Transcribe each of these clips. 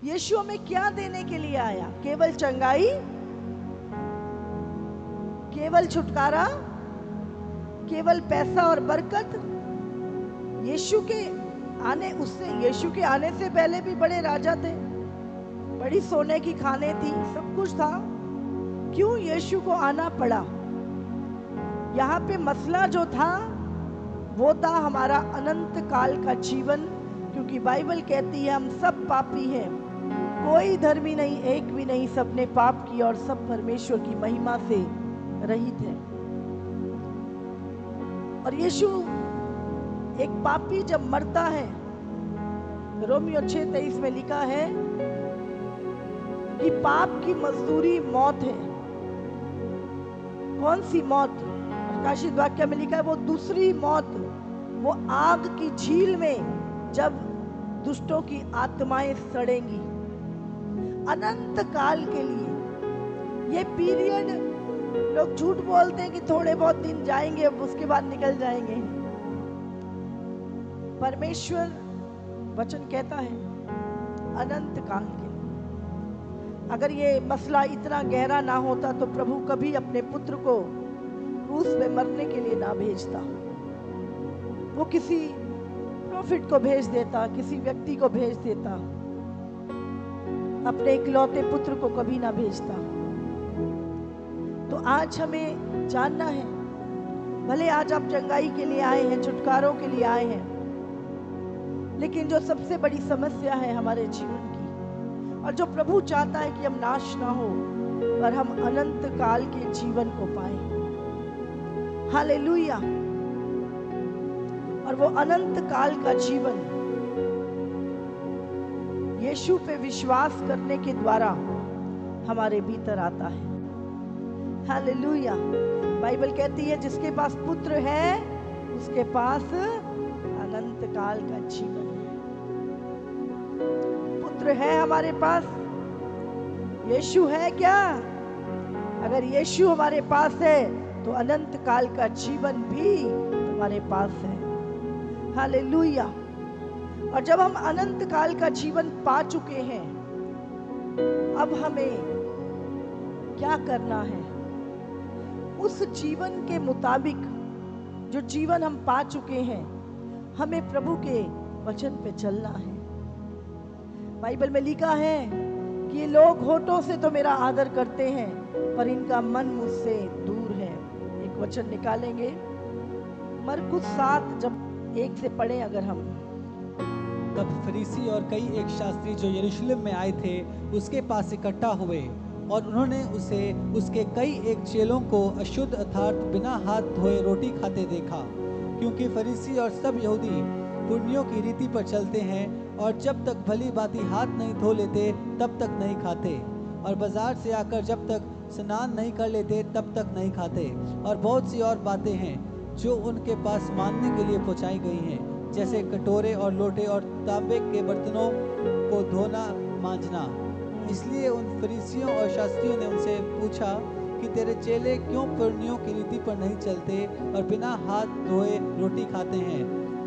यीशु हमें क्या देने के लिए आया? केवल चंगाई, केवल छुटकारा, केवल पैसा और बरकत? यीशु के आने से पहले भी बड़े राजा थे, बड़ी सोने की खाने थी, सब कुछ था। क्यों यीशु को आना पड़ा? यहाँ पे मसला जो था वो था हमारा अनंत काल का जीवन, क्योंकि बाइबल कहती है हम सब पापी हैं, कोई धर्मी नहीं, एक भी नहीं, सबने पाप किया और सब परमेश्वर की महिमा से रहित है। और यीशु एक पापी जब मरता है, रोमियो 6:23 में लिखा है कि पाप की मजदूरी मौत है। कौन सी मौत? प्रकाशित वाक्य में लिखा है वो दूसरी मौत, वो आग की झील में जब दुष्टों की आत्माएं सड़ेंगी अनंत काल के लिए। ये पीरियड, लोग झूठ बोलते हैं कि थोड़े बहुत दिन जाएंगे, अब उसके बाद निकल जाएंगे। परमेश्वर वचन कहता है अनंत काल के लिए। अगर ये मसला इतना गहरा ना होता तो प्रभु कभी अपने पुत्र को क्रूस में मरने के लिए ना भेजता। वो किसी प्रॉफिट को भेज देता, किसी व्यक्ति को भेज देता, अपने इकलौते पुत्र को कभी ना भेजता। तो आज हमें जानना है, भले आज आप चंगाई के लिए आए हैं, छुटकारों के लिए आए हैं, लेकिन जो सबसे बड़ी समस्या है हमारे जीवन की, और जो प्रभु चाहता है कि हम नाश ना हो पर हम अनंत काल के जीवन को पाए। हालेलुया। और वो अनंत काल का जीवन यीशु पे विश्वास करने के द्वारा हमारे भीतर आता है। हालेलुया। बाइबल कहती है जिसके पास पुत्र है उसके पास अनंत काल का जीवन है। पुत्र है हमारे पास, यीशु है क्या? अगर यीशु हमारे पास है तो अनंत काल का जीवन भी हमारे पास है। हालेलुया। और जब हम अनंत काल का जीवन पा चुके हैं, अब हमें क्या करना है? उस जीवन के मुताबिक, जो जीवन हम पा चुके हैं, हमें प्रभु के वचन पे चलना है। बाइबल में लिखा है कि ये लोग होठों से तो मेरा आदर करते हैं पर इनका मन मुझसे दूर है। एक वचन निकालेंगे, मरकुस 7 जब 1 से पढ़े अगर हम। तब फरीसी और कई एक शास्त्री जो यरूशलेम में आए थे उसके पास इकट्ठा हुए, और उन्होंने उसे उसके कई एक चेलों को अशुद्ध अर्थात बिना हाथ धोए रोटी खाते देखा, क्योंकि फरीसी और सब यहूदी पुर्नियों की रीति पर चलते हैं, और जब तक भली भांति हाथ नहीं धो लेते तब तक नहीं खाते, और बाजार से आकर जब तक स्नान नहीं कर लेते तब तक नहीं खाते। और बहुत सी और बातें हैं जो उनके पास मानने के लिए पहुंचाई गई हैं, जैसे कटोरे और लोटे और तांबे के बर्तनों को धोना मांजना। इसलिए उन फरीसियों और शास्त्रियों ने उनसे पूछा कि तेरे चेले क्यों पुर्नियों की रीति पर नहीं चलते और बिना हाथ धोए रोटी खाते हैं?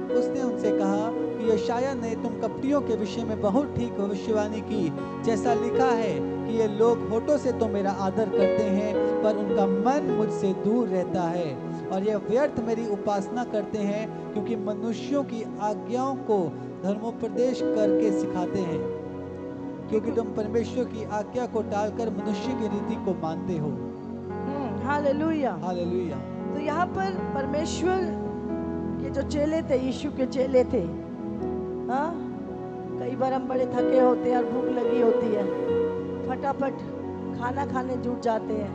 उसने उनसे कहा कि यशायाह ने तुम कपटियों के विषय में बहुत ठीक भविष्यवाणी की, जैसा लिखा है कि ये लोग होठों से तो मेरा आदर करते हैं पर उनका मन मुझसे दूर रहता है, और ये व्यर्थ मेरी उपासना करते हैं, क्योंकि मनुष्यों की आज्ञाओं को धर्मोपदेश करके सिखाते हैं, क्योंकि तुम परमेश्वर की आज्ञा को टालकर मनुष्य की रीति को मानते हो। हालेलुया। हालेलुया। तो यहाँ पर परमेश्वर के जो चेले थे, यीशु के चेले थे, हाँ, कई बार हम बड़े थके होते हैं और भूख लगी होती है, फटाफट खाना खाने जुट जाते हैं,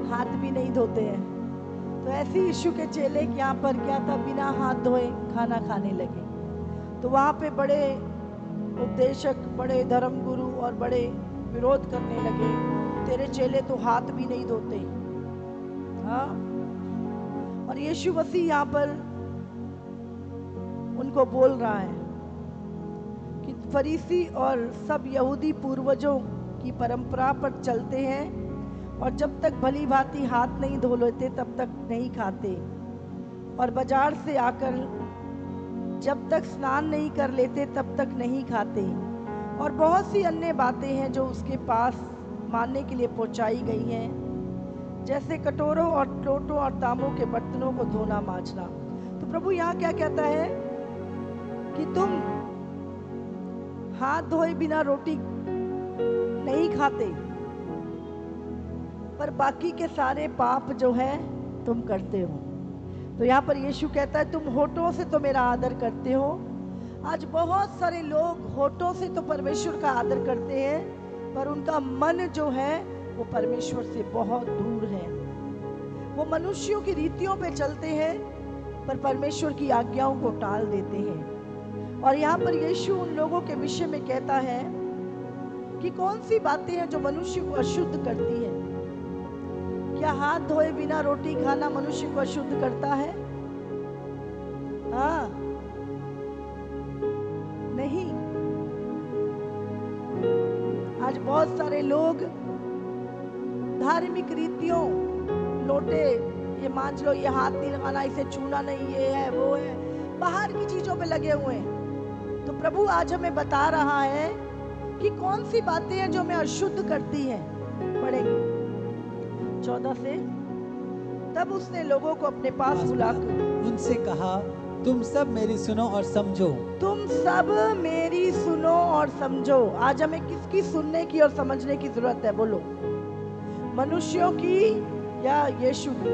हाथ भी नहीं धोते हैं। तो ऐसे यीशु के चेले यहाँ पर क्या था, बिना हाथ धोए खाना खाने लगे। तो वहाँ पे बड़े उपदेशक, बड़े धर्मगुरु और बड़े विरोध करने लगे, तेरे चेले तो हाथ भी नहीं धोते। हाँ, और यीशु मसीह यहाँ पर उनको बोल रहा है कि फरीसी और सब यहूदी पूर्वजों की परंपरा पर चलते हैं, और जब तक भली भांति हाथ नहीं धो लेते तब तक नहीं खाते, और बाजार से आकर जब तक स्नान नहीं कर लेते तब तक नहीं खाते, और बहुत सी अन्य बातें हैं जो उसके पास मानने के लिए पहुंचाई गई हैं, जैसे कटोरों और लोटों और तांबों के बर्तनों को धोना मांजना। तो प्रभु यहाँ क्या कहता है कि तुम हाथ धोए बिना रोटी नहीं खाते, पर बाकी के सारे पाप जो है तुम करते हो। तो यहाँ पर यीशु कहता है तुम होठों से तो मेरा आदर करते हो। आज बहुत सारे लोग होठों से तो परमेश्वर का आदर करते हैं, पर उनका मन जो है वो परमेश्वर से बहुत दूर है। वो मनुष्यों की रीतियों पे चलते हैं, पर परमेश्वर की आज्ञाओं को टाल देते हैं। और यहाँ पर यीशु उन लोगों के विषय में कहता है कि कौन सी बातें हैं जो मनुष्य को अशुद्ध करती हैं। क्या हाथ धोए बिना रोटी खाना मनुष्य को अशुद्ध करता है? हाँ, नहीं। आज बहुत सारे लोग धार्मिक रीतियों, लोटे ये मान लो, ये हाथ नहीं लगाना, इसे छूना नहीं, ये है वो है, बाहर की चीजों पे लगे हुए हैं। तो प्रभु आज हमें बता रहा है कि कौन सी बातें हैं जो हमें अशुद्ध करती हैं। पढ़ेंगे 14 से। तब उसने लोगों को अपने पास बुलाकर उनसे कहा, तुम सब मेरी सुनो और समझो। तुम सब मेरी सुनो और समझो। आज हमें किसकी सुनने की और समझने की जरूरत है? बोलो, मनुष्यों की या यीशु की?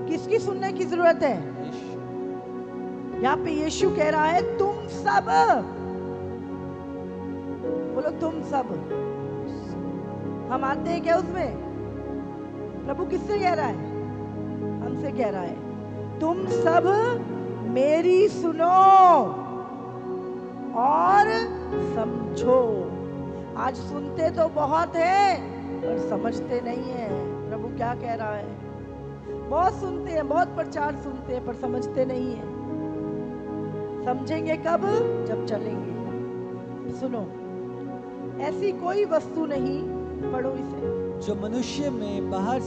किसकी सुनने की जरूरत है? यहाँ पे यीशु कह रहा है तुम सब। बोलो तुम सब। हम आते हैं क्या उसमें? प्रभु किससे कह रहा है? हमसे कह रहा है तुम सब मेरी सुनो और समझो। आज सुनते तो बहुत है पर समझते नहीं है। प्रभु क्या कह रहा है? बहुत सुनते हैं, बहुत प्रचार सुनते हैं, पर समझते नहीं है। समझेंगे कब? जब चलेंगे। सुनो, ऐसी कोई वस्तु नहीं, पढ़ो इसे, जो मनुष्य में बाहर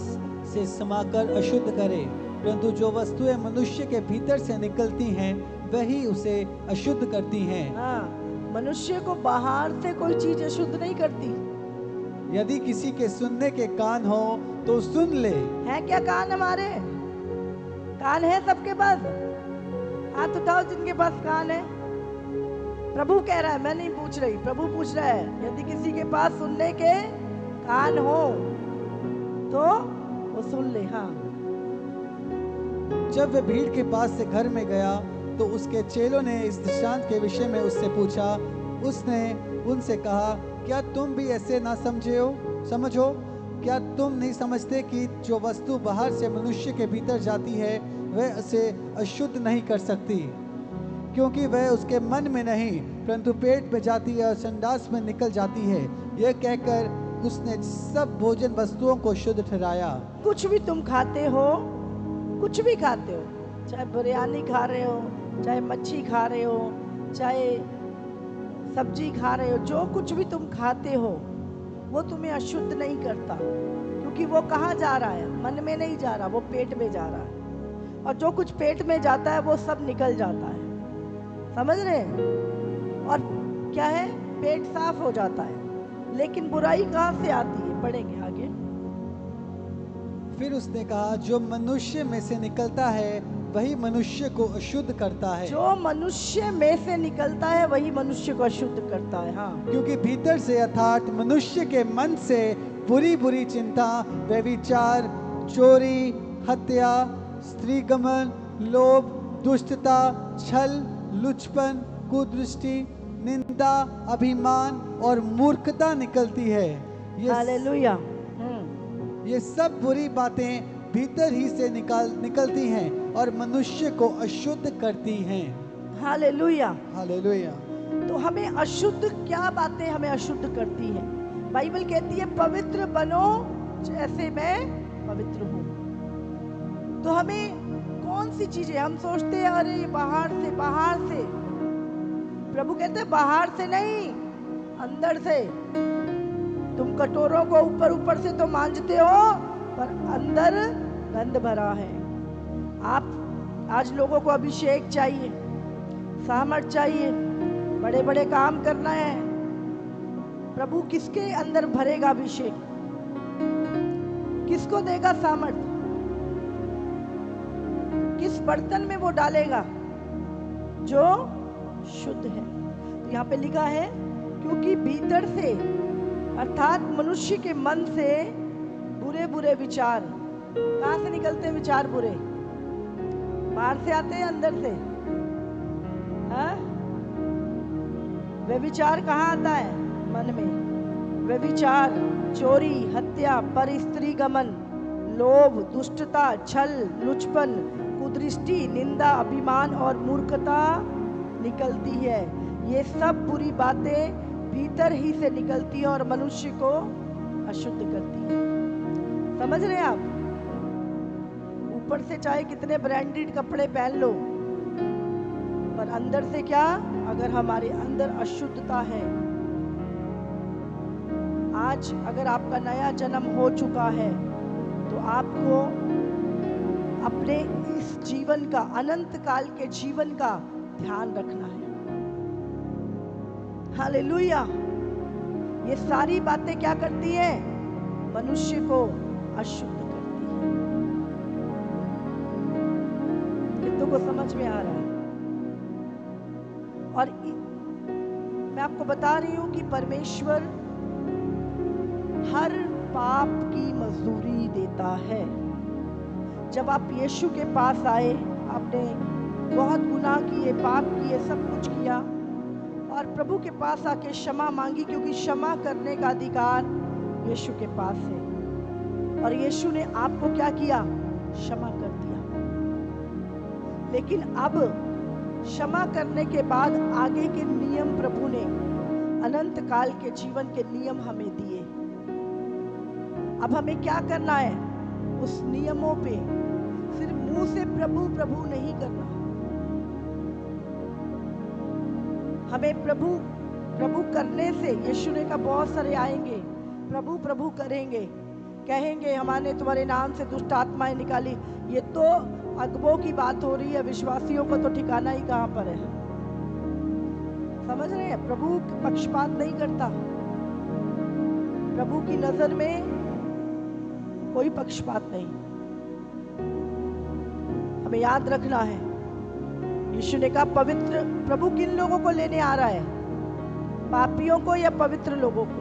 से समाकर अशुद्ध करे, परंतु जो वस्तुएं मनुष्य के भीतर से निकलती हैं वही उसे अशुद्ध करती हैं। हाँ, मनुष्य को बाहर से कोई चीज अशुद्ध नहीं करती। यदि किसी के सुनने के कान हो तो सुन ले। है क्या कान? हमारे कान है सबके पास? हाथ उठाओ जिनके पास कान है। प्रभु कह रहा है, मैं नहीं पूछ रही, प्रभु पूछ रहा है यदि किसी के पास सुनने के कान हो तो वो सुन ले। हाँ। जब वह भीड़ के पास से घर में गया तो उसके चेलों ने इस दृष्टांत के विषय में उससे पूछा। उसने उनसे कहा, क्या तुम भी ऐसे ना समझो? क्या तुम नहीं समझते कि जो वस्तु बाहर से मनुष्य के भीतर जाती है वह उसे अशुद्ध नहीं कर सकती, क्योंकि वह उसके मन में नहीं परंतु पेट में जाती है और संडास में निकल जाती है। यह कहकर उसने सब भोजन वस्तुओं को शुद्ध ठहराया। कुछ भी तुम खाते हो, कुछ भी खाते हो, चाहे बिरयानी खा रहे हो, चाहे मच्छी खा रहे हो, चाहे सब्जी खा रहे हो, जो कुछ भी तुम खाते हो वो तुम्हें अशुद्ध नहीं करता, क्योंकि वो कहाँ जा रहा है? मन में नहीं जा रहा, वो पेट में जा रहा है। और जो कुछ पेट में जाता है वो सब निकल जाता है। समझ रहे हैं? और क्या है? पेट साफ हो जाता है। लेकिन बुराई कहाँ से आती है? पढ़ेंगे आगे। फिर उसने कहा, जो मनुष्य में से निकलता है वही मनुष्य को अशुद्ध करता है। जो मनुष्य में से निकलता है वही मनुष्य को अशुद्ध करता है। हाँ, क्योंकि भीतर से अर्थात मनुष्य के मन से बुरी बुरी चिंता, व्यभिचार, चोरी, हत्या, स्त्रीगमन, लोभ, दुष्टता, छल, लुचपन, कुदृष्टि, निंदा, अभिमान और मूर्खता निकलती है। हालेलुया। ये सब बुरी बातें भीतर ही से निकलती हैं और मनुष्य को अशुद्ध करती हैं। Hallelujah, hallelujah. तो हमें अशुद्ध क्या बातें हमें अशुद्ध करती हैं? बाइबल कहती है पवित्र बनो जैसे मैं पवित्र हूँ। तो हमें कौन सी चीजें, हम सोचते हैं अरे बाहर से, प्रभु कहते हैं बाहर से नहीं, अंदर से। तुम कटोरों को ऊपर से तो मांजते हो, पर अंदर गंद भरा है। आप आज लोगों को अभिषेक चाहिए, सामर्थ चाहिए, बड़े बड़े काम करना है, प्रभु किसके अंदर भरेगा अभिषेक, किसको देगा सामर्थ, किस बर्तन में वो डालेगा, जो शुद्ध है। तो यहाँ पे लिखा है क्योंकि भीतर से अर्थात मनुष्य के मन से बुरे बुरे विचार, कहां से निकलते हैं विचार बुरे? बाहर से आते हैं, अंदर से? हाँ? वे विचार कहाँ आता है? मन में। वे विचार चोरी, हत्या, परस्त्री गमन, लोभ, दुष्टता, छल, लुचपन, कुदृष्टि, निंदा, अभिमान और मूर्खता निकलती है। ये सब बुरी बातें भीतर ही से निकलती है और मनुष्य को अशुद्ध करती है। समझ रहे हैं आप? ऊपर से चाहे कितने ब्रांडेड कपड़े पहन लो, पर अंदर से क्या? अगर हमारे अंदर अशुद्धता है। आज अगर आपका नया जन्म हो चुका है तो आपको अपने इस जीवन का, अनंत काल के जीवन का ध्यान रखना है। हालेलुया। ये सारी बातें क्या करती है? मनुष्य को अशुद्ध करती है। कितनों को समझ में आ रहा है? और मैं आपको बता रही हूं कि परमेश्वर हर पाप की मजदूरी देता है। जब आप यीशु के पास आए, आपने बहुत गुनाह किए, पाप किए, सब कुछ किया और प्रभु के पास आके क्षमा मांगी, क्योंकि क्षमा करने का अधिकार यीशु के पास है। और यीशु ने आपको क्या किया? क्षमा कर दिया। लेकिन अब क्षमा करने के बाद आगे के नियम प्रभु ने, अनंत काल के जीवन के नियम हमें दिए। अब हमें क्या करना है? उस नियमों पे सिर्फ मुंह से प्रभु प्रभु नहीं करना। हमें प्रभु प्रभु करने से, यीशु ने कहा बहुत सारे आएंगे, प्रभु प्रभु करेंगे, कहेंगे हमारे तुम्हारे नाम से दुष्ट आत्माएं निकाली। ये तो अगबों की बात हो रही है, विश्वासियों को तो ठिकाना ही कहां पर है। समझ रहे हैं? प्रभु पक्षपात नहीं करता। प्रभु की नजर में कोई पक्षपात नहीं। हमें याद रखना है, यीशु ने कहा पवित्र, प्रभु किन लोगों को लेने आ रहा है? पापियों को या पवित्र लोगों को?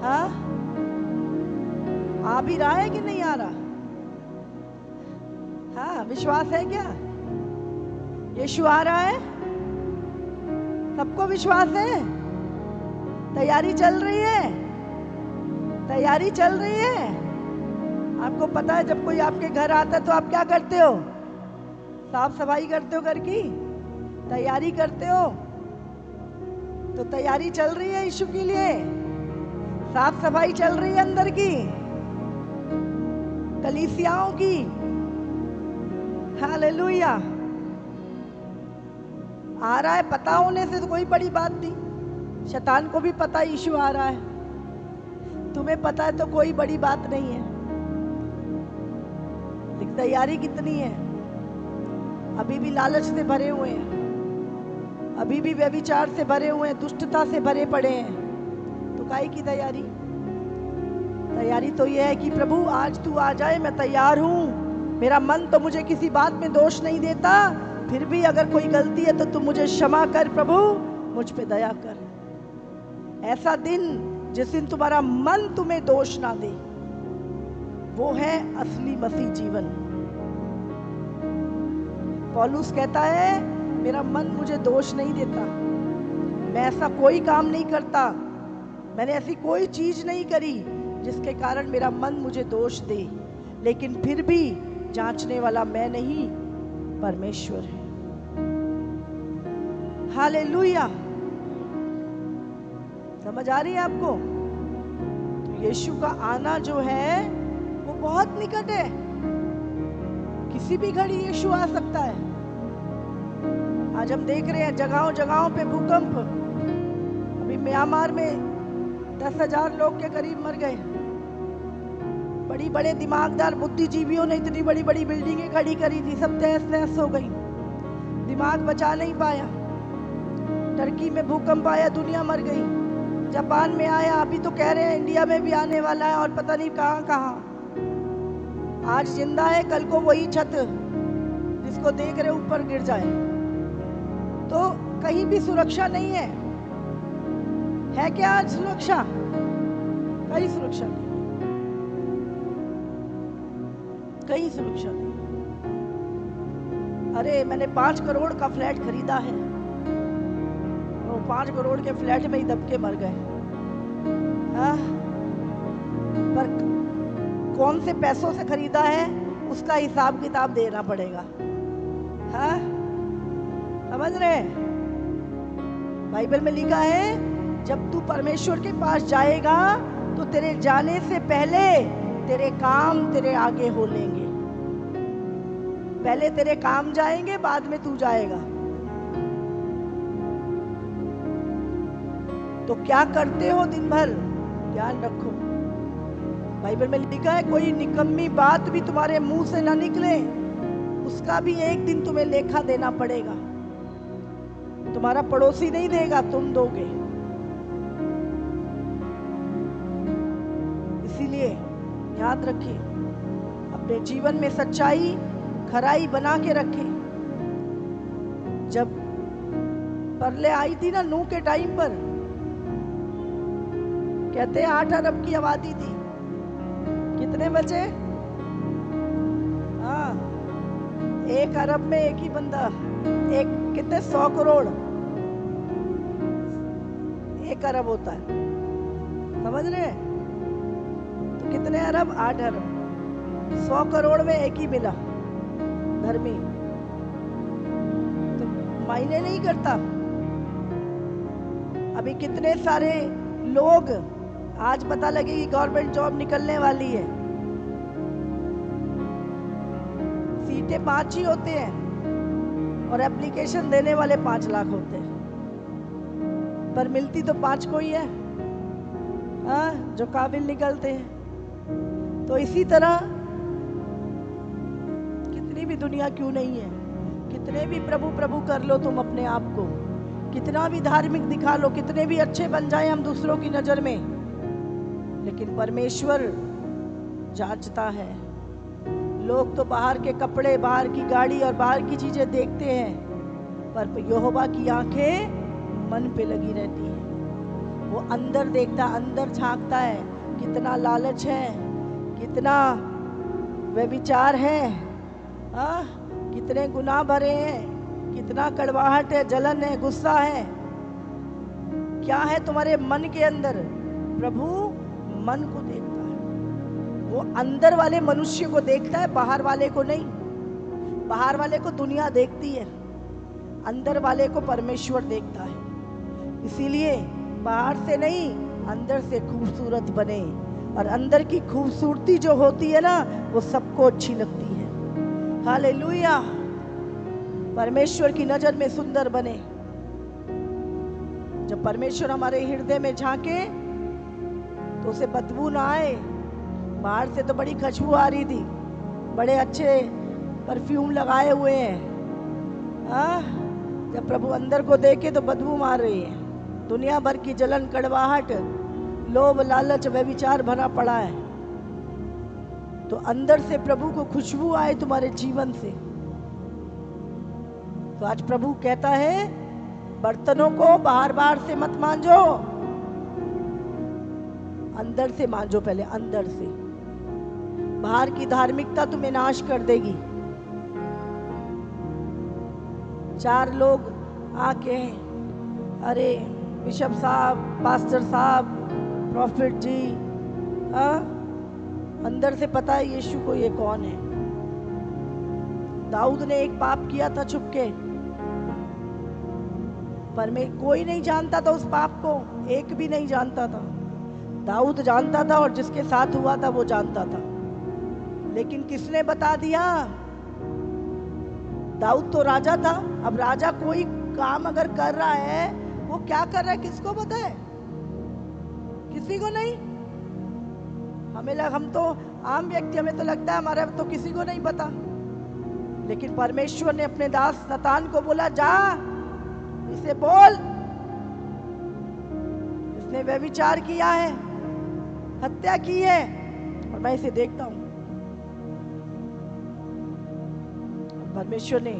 हाँ, आ भी रहा है कि नहीं आ रहा? हाँ, विश्वास है क्या? यीशु आ रहा है? सबको विश्वास है? तैयारी चल रही है? तैयारी चल रही है? आपको पता है जब कोई आपके घर आता है तो आप क्या करते हो? साफ सफाई करते हो, घर की तैयारी करते हो। तो तैयारी चल रही है यीशु के लिए, साफ सफाई चल रही है अंदर की, कलीसियाओं की। हालेलुया। आ रहा है, पता होने से तो कोई बड़ी बात नहीं। शैतान को भी पता यीशु आ रहा है, तुम्हें पता है तो कोई बड़ी बात नहीं है। लेकिन तैयारी कितनी है? अभी भी लालच से भरे हुए हैं, अभी भी व्यभिचार से भरे हुए हैं, दुष्टता से भरे पड़े हैं। तो काहे की तैयारी? तैयारी तो यह है कि प्रभु आज तू आ जाए, मैं तैयार हूं। मेरा मन तो मुझे किसी बात में दोष नहीं देता, फिर भी अगर कोई गलती है तो तू मुझे क्षमा कर प्रभु, मुझ पे दया कर। ऐसा दिन जिस दिन तुम्हारा मन तुम्हें दोष ना दे, वो है असली मसीह जीवन। पौलुस कहता है मेरा मन मुझे दोष नहीं देता, मैं ऐसा कोई काम नहीं करता, मैंने ऐसी कोई चीज नहीं करी जिसके कारण मेरा मन मुझे दोष दे, लेकिन फिर भी जांचने वाला मैं नहीं, परमेश्वर है। हालेलुया। समझ आ रही है आपको? तो यीशु का आना जो है वो बहुत निकट है। किसी भी घड़ी यीशु आ सकता है। आज हम देख रहे हैं जगहों जगहों पे भूकंप। अभी म्यांमार में 10,000 लोग के करीब मर गए। बड़ी बड़े दिमागदार बुद्धिजीवियों ने इतनी बड़ी बड़ी बिल्डिंगें खड़ी करी थी, सब तहस नहस हो गई, दिमाग बचा नहीं पाया। टर्की में भूकंप आया, दुनिया मर गई। जापान में आया, अभी तो कह रहे हैं इंडिया में भी आने वाला है और पता नहीं कहाँ कहाँ। आज जिंदा है, कल को वही छत जिसको देख रहे ऊपर गिर जाए। तो कहीं भी सुरक्षा नहीं है क्या आज सुरक्षा? कहीं सुरक्षा नहीं, कहीं सुरक्षा नहीं। अरे मैंने 5 करोड़ का फ्लैट खरीदा है, और 5 करोड़ के फ्लैट में ही दब के मर गए। हाँ? पर कौन से पैसों से खरीदा है उसका हिसाब किताब देना पड़ेगा। हाँ? समझ रहे? बाइबल में लिखा है जब तू परमेश्वर के पास जाएगा तो तेरे जाने से पहले तेरे काम तेरे आगे हो लेंगे। पहले तेरे काम जाएंगे, बाद में तू जाएगा। तो क्या करते हो दिन भर, ध्यान रखो। बाइबल में लिखा है कोई निकम्मी बात भी तुम्हारे मुंह से ना निकले, उसका भी एक दिन तुम्हें लेखा देना पड़ेगा। तुम्हारा पड़ोसी नहीं देगा, तुम दोगे। इसीलिए याद रखिए, अपने जीवन में सच्चाई खराई बना के रखें। जब परले आई थी ना नूह के टाइम पर, कहते हैं 8 अरब की आबादी थी, कितने बचे? हाँ, 1 अरब में एक ही बंदा, एक कितने 100 करोड़ 1 अरब होता है, समझ रहे हैं? तो कितने अरब? 8 अरब। 100 करोड़ में एक ही मिला धर्मी, तो मायने नहीं करता। अभी कितने सारे लोग आज पता लगे कि गवर्नमेंट जॉब निकलने वाली है, सीटें 5 ही होते हैं और एप्लीकेशन देने वाले 5 लाख होते हैं, पर मिलती तो 5 को ही है। हाँ, जो काबिल निकलते हैं। तो इसी तरह कितनी भी दुनिया क्यों नहीं है, कितने भी प्रभु प्रभु कर लो तुम अपने आप को, कितना भी धार्मिक दिखा लो, कितने भी अच्छे बन जाए हम दूसरों की नजर में, लेकिन परमेश्वर जांचता है। लोग तो बाहर के कपड़े, बाहर की गाड़ी और बाहर की चीजें देखते हैं, पर यहोवा की आंखें मन पे लगी रहती हैं। वो अंदर देखता, अंदर झांकता है, कितना लालच है, कितना व्यभिचार है, कितने गुनाह भरे हैं, कितना कड़वाहट है, जलन है, गुस्सा है। क्या है तुम्हारे मन के अंदर? प्रभु मन को देखता है, वो अंदर वाले मनुष्य को देखता है, बाहर वाले को नहीं। बाहर वाले को दुनिया देखती है, अंदर वाले को परमेश्वर देखता है। इसीलिए बाहर से नहीं, अंदर से खूबसूरत बने, और अंदर की खूबसूरती जो होती है ना, वो सबको अच्छी लगती है। हालेलुया। परमेश्वर की नजर में सुंदर बने। जब परमेश्वर हमारे हृदय में झांके तो उसे बदबू ना आए। बाहर से तो बड़ी खुशबू आ रही थी, बड़े अच्छे परफ्यूम लगाए हुए हैं, जब प्रभु अंदर को देखे तो बदबू मार रही है। दुनिया भर की जलन, कड़वाहट, लोभ, लालच, व्यभिचार भरा पड़ा है। तो अंदर से प्रभु को खुशबू आए तुम्हारे जीवन से। तो आज प्रभु कहता है बर्तनों को बाहर बाहर से मत मांजो, अंदर से मांजो पहले, अंदर से। बाहर की धार्मिकता तुम्हें नाश कर देगी। 4 लोग आके, अरे बिशप साहब, पास्टर साहब, प्रॉफिट जी, अंदर से पता है यीशु को ये कौन है। दाऊद ने एक पाप किया था छुपके, पर मैं कोई नहीं जानता था उस पाप को, एक भी नहीं जानता था। दाऊद जानता था और जिसके साथ हुआ था वो जानता था, लेकिन किसने बता दिया? दाऊद तो राजा था। अब राजा कोई काम अगर कर रहा है, वो क्या कर रहा है किसको पता है? किसी को नहीं। हम तो आम व्यक्ति, हमें तो लगता है हमारा तो किसी को नहीं पता, लेकिन परमेश्वर ने अपने दास नतान को बोला, जा इसे बोल, इसने व्यभिचार किया है, हत्या की है, और मैं इसे देखता हूं। परमेश्वर ने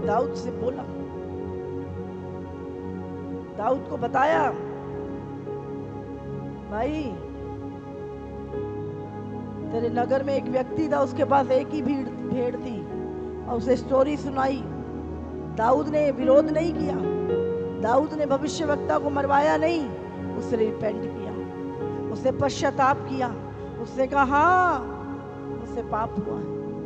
दाऊद से बोला, दाऊद को बताया, भाई तेरे नगर में एक व्यक्ति था, उसके पास एक ही भेड़ थी, और उसे स्टोरी सुनाई। दाऊद ने विरोध नहीं किया, दाऊद ने भविष्यवक्ता को मरवाया नहीं, उसने रिपेंट किया, उसने पश्चाताप किया, उसने कहा हाँ मुझसे पाप हुआ है,